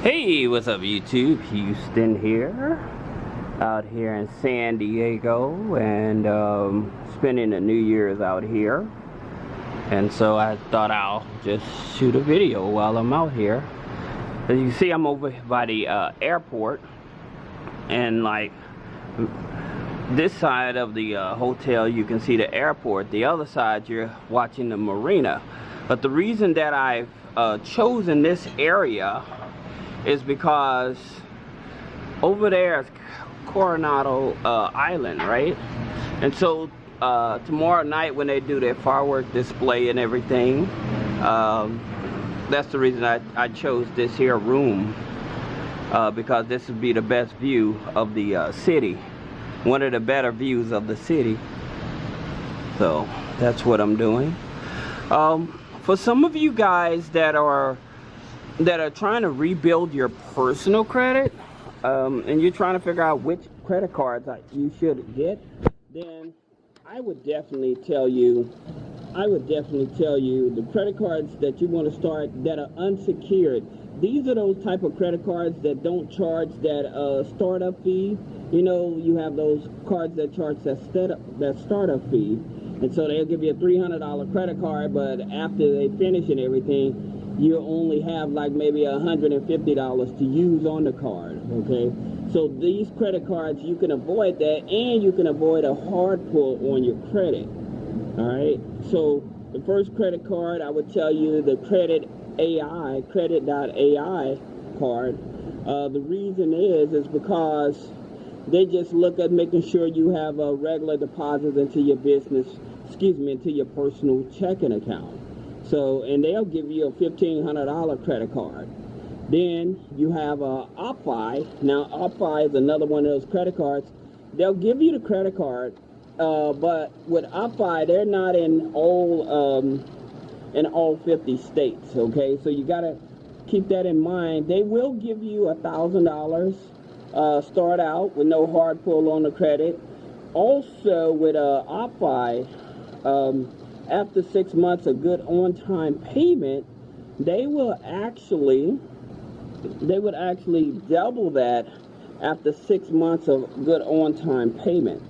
Hey, what's up YouTube? Houston here, out here in San Diego, and spending the New Year's out here. And so I thought I'll just shoot a video while I'm out here. As you can see, I'm over by the airport, and like this side of the hotel you can see the airport, the other side you're watching the marina. But the reason that I've chosen this area is because over there is Coronado Island, right? And so tomorrow night when they do their firework display and everything, that's the reason I chose this here room, because this would be the best view of the city, one of the better views of the city. So that's what I'm doing. For some of you guys that are trying to rebuild your personal credit, and you're trying to figure out which credit cards you should get, then I would definitely tell you the credit cards that you want to start that are unsecured. These are those type of credit cards that don't charge that startup fee. You know, you have those cards that charge that startup fee, and so they'll give you a $300 credit card, but after they finish and everything, you only have like maybe $150 to use on the card, okay? So these credit cards, you can avoid that, and you can avoid a hard pull on your credit, all right? So the first credit card, I would tell you the credit.ai card. The reason is because they just look at making sure you have a regular deposit into your into your personal checking account. So, and they'll give you a $1,500 credit card. Then you have OppFi. Now, OppFi is another one of those credit cards. They'll give you the credit card, but with OppFi, they're not in all 50 states. Okay, so you gotta keep that in mind. They will give you $1,000 start out with no hard pull on the credit. Also, with OppFi, after 6 months of good on-time payment, they would actually double that after 6 months of good on-time payment.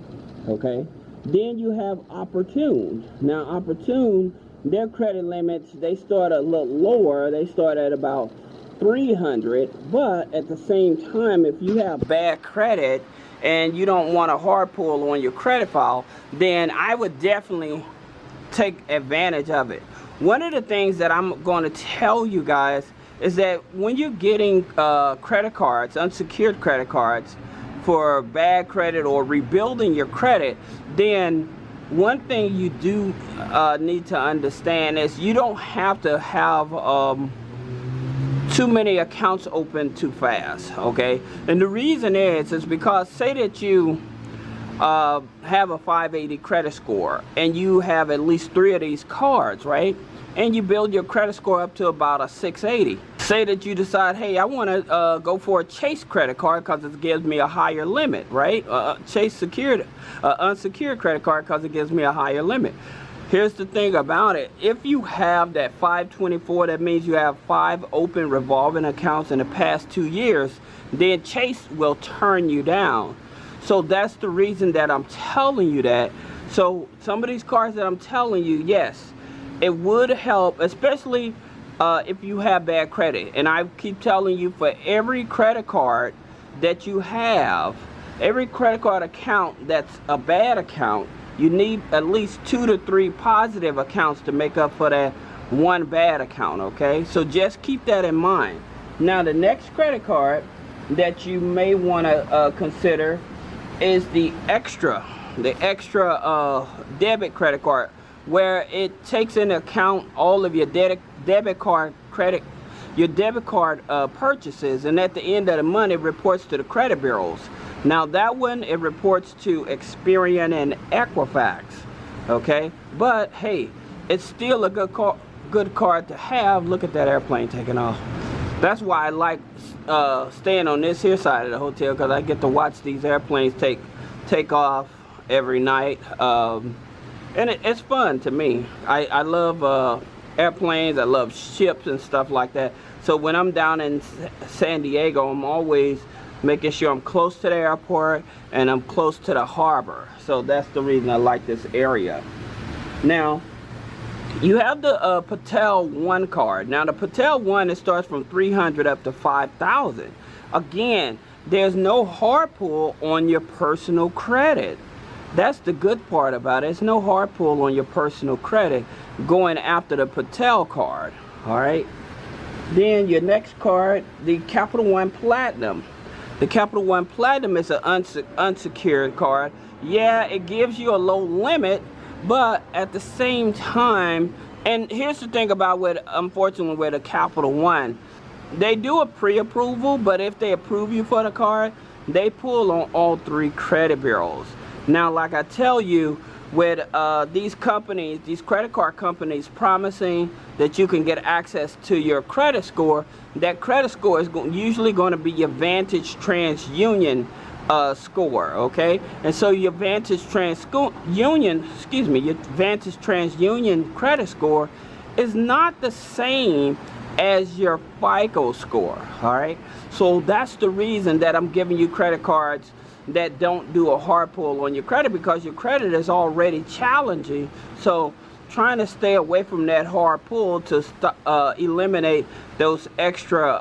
Okay, then you have Opportune. Now Opportune, their credit limits, they start a little lower. They start at about 300, but at the same time, if you have bad credit and you don't want a hard pull on your credit file, then I would definitely take advantage of it. One of the things that I'm going to tell you guys is that when you're getting credit cards, unsecured credit cards for bad credit or rebuilding your credit, then one thing you do need to understand is you don't have to have too many accounts open too fast, okay? And the reason is because say that you have a 580 credit score and you have at least 3 of these cards, right? And you build your credit score up to about a 680. Say that you decide, hey, I want to go for a Chase credit card because it gives me a higher limit, right? Chase unsecured credit card because it gives me a higher limit. Here's the thing about it. If you have that 524, that means you have 5 open revolving accounts in the past 2 years, then Chase will turn you down. So that's the reason that I'm telling you that. So some of these cards that I'm telling you, yes, it would help, especially if you have bad credit. And I keep telling you, for every credit card that you have, every credit card account that's a bad account, you need at least 2 to 3 positive accounts to make up for that one bad account, okay? So just keep that in mind. Now the next credit card that you may want to consider is the extra debit credit card, where it takes into account all of your debit card purchases, and at the end of the month it reports to the credit bureaus. Now that one, it reports to Experian and Equifax, okay? But hey, it's still a good card to have. Look at that airplane taking off. That's why I like staying on this here side of the hotel, because I get to watch these airplanes take off every night, and it's fun to me. I love airplanes. I love ships and stuff like that. So when I'm down in San Diego, I'm always making sure I'm close to the airport and I'm close to the harbor. So that's the reason I like this area. Now, you have the Patel One card. Now the Patel One, it starts from $300 up to $5,000. Again, there's no hard pull on your personal credit. That's the good part about it. It's no hard pull on your personal credit going after the Patel card. All right. Then your next card, the Capital One Platinum. The Capital One Platinum is an unsecured card. Yeah, it gives you a low limit, but at the same time, and here's the thing about unfortunately with a Capital One, they do a pre-approval, but if they approve you for the card, they pull on all 3 credit bureaus. Now, like I tell you, with these companies, these credit card companies promising that you can get access to your credit score, that credit score is usually going to be your Vantage TransUnion score, okay? And so your Vantage TransUnion credit score is not the same as your FICO score, all right? So that's the reason that I'm giving you credit cards that don't do a hard pull on your credit, because your credit is already challenging. So trying to stay away from that hard pull to eliminate those extra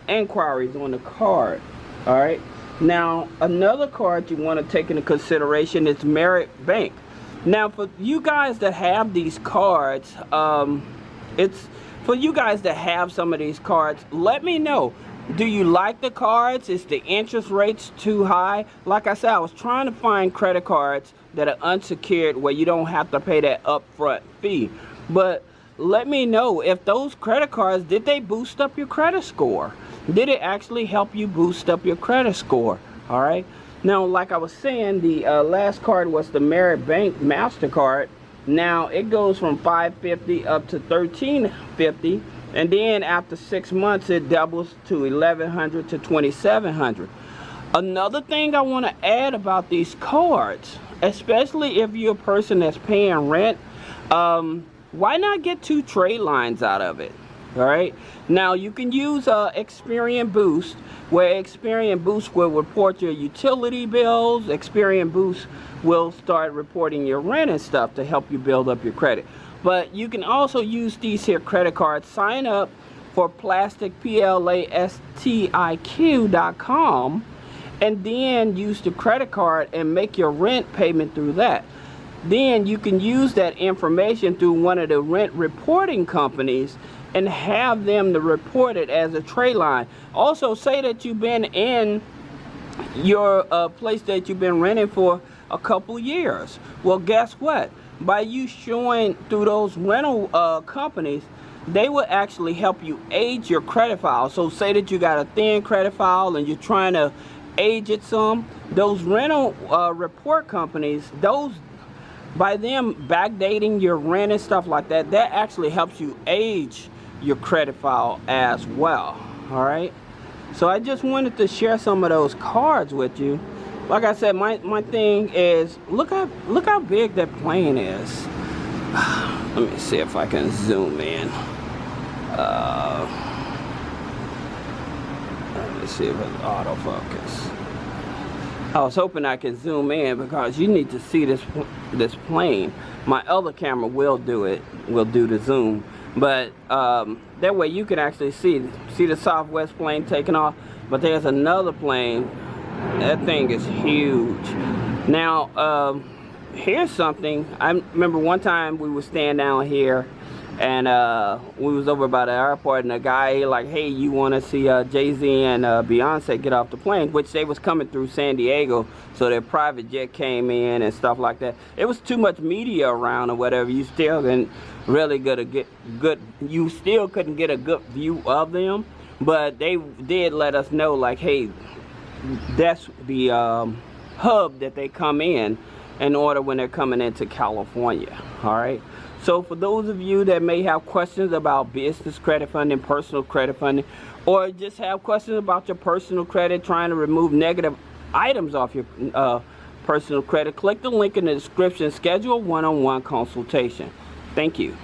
inquiries on the card. All right. Now, another card you want to take into consideration is Merit Bank. Now, for you guys that have these cards, it's for you guys that have some of these cards, let me know. Do you like the cards? Is the interest rates too high? Like I said, I was trying to find credit cards that are unsecured where you don't have to pay that upfront fee. But let me know if those credit cards, did they boost up your credit score? Did it actually help you boost up your credit score? All right. Now, like I was saying, the last card was the Merit Bank MasterCard. Now it goes from $550 up to $1,350. And then after 6 months, it doubles to $1,100 to $2,700. Another thing I want to add about these cards, especially if you're a person that's paying rent, why not get 2 trade lines out of it? All right. Now you can use Experian Boost, where Experian Boost will report your utility bills. Experian Boost will start reporting your rent and stuff to help you build up your credit. But you can also use these here credit cards. Sign up for plastiq.com and then use the credit card and make your rent payment through that. Then you can use that information through one of the rent reporting companies and have them to report it as a trade line. Also, say that you've been in your place that you've been renting for a couple years. Well, guess what? By you showing through those rental companies, they will actually help you age your credit file. So say that you got a thin credit file and you're trying to age it some. Those rental report companies, those, by them backdating your rent and stuff like that, that actually helps you age your credit file as well. All right. So I just wanted to share some of those cards with you. Like I said, my thing is, look how big that plane is. Let me see if I can zoom in. Let me see if it's autofocus. I was hoping I could zoom in because you need to see this plane. My other camera will do it, will do the zoom, but that way you can actually see the Southwest plane taking off. But there's another plane. That thing is huge. Now, here's something. I remember one time we were staying down here, and we was over by the airport, and a guy like, hey, you want to see Jay-Z and Beyonce get off the plane, which they was coming through San Diego, so their private jet came in and stuff like that. It was too much media around or whatever. You still couldn't really you still couldn't get a good view of them, but they did let us know, like, hey, that's the hub that they come in order when they're coming into California. All right. So for those of you that may have questions about business credit funding, personal credit funding, or just have questions about your personal credit, trying to remove negative items off your personal credit, click the link in the description, schedule a one-on-one consultation. Thank you.